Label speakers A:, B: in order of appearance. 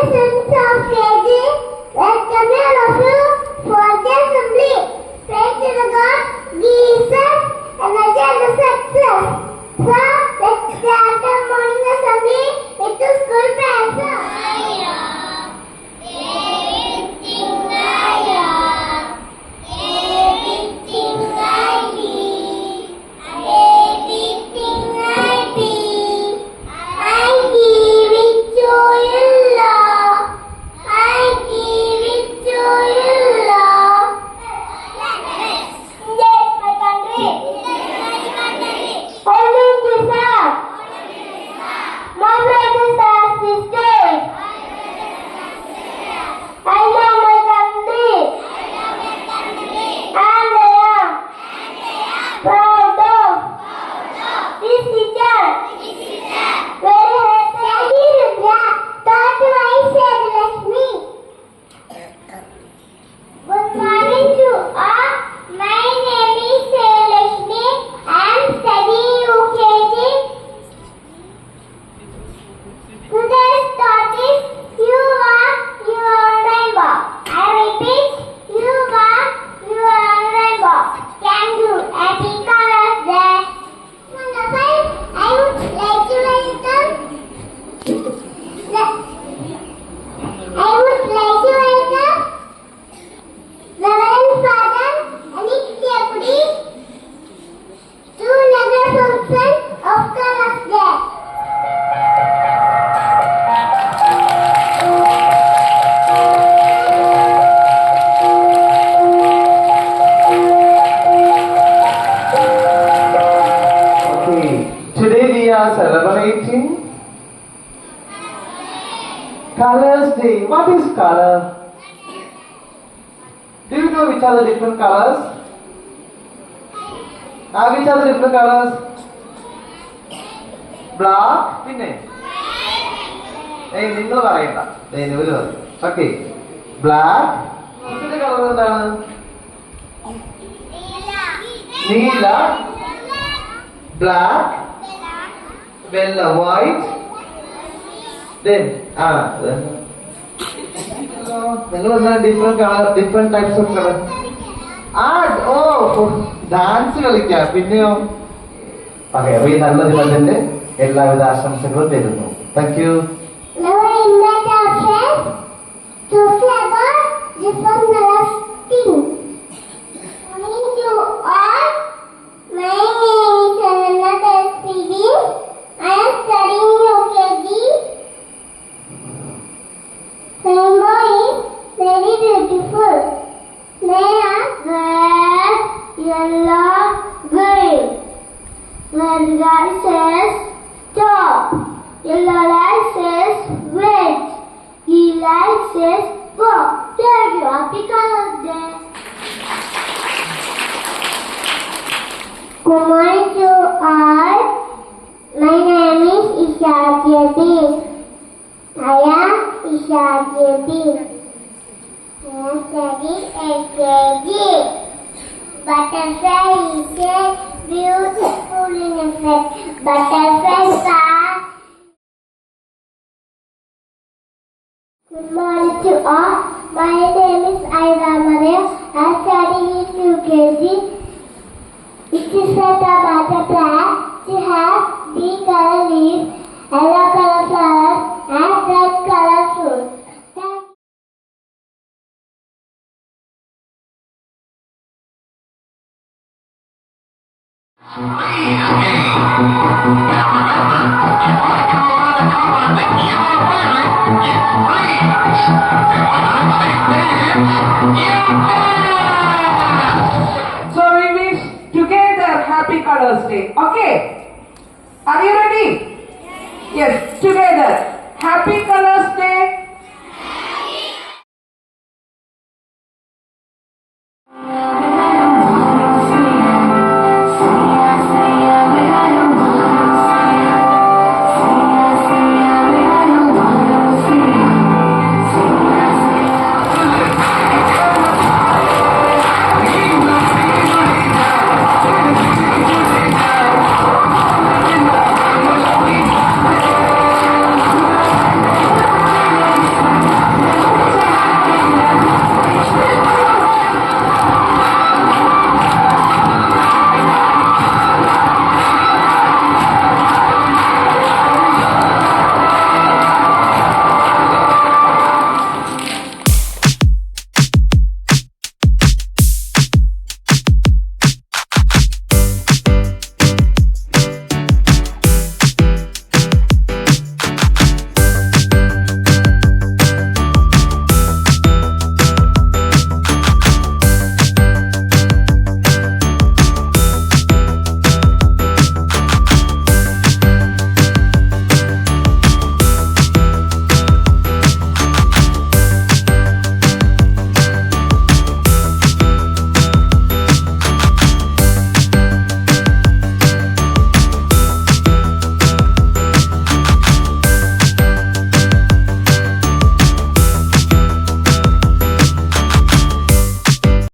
A: students of KG, welcome all of you for the assembly. Pray to the God, Jesus, energy and success. So, let's start the morning assembly with the school prayer.
B: Celebrating Colors Day. What is color? Do you know which are the different colors? Which are the different colors? Black. Okay. Black. Neela. Black. Bella, white. Then different color, different types of color. Dance കളിക്കാം പിന്നെയോ okay അപ്പൊ ഈ നല്ല ദിനത്തിന്റെ എല്ലാവിധ ആശംസകളും തരുന്നു. Thank you.
A: I am studying UKG. Rainbow is very beautiful. They are red, yellow, green. Red light says stop. Yellow light says wait. Green light says go. There you are. Because there. Good morning to all. My name is Isha JB. I am Isha JB. I am studying LKG. Butterfly is a beautiful in effect. Butterflies are. Good morning to all. My name is Aida Maria. I am studying UKG. It is a butterfly. To have green color leaves, yellow color flowers, and red color fruit.
C: So we wish together Happy Colors Day. Okay? Are you ready? Yes. Together. Happy Colors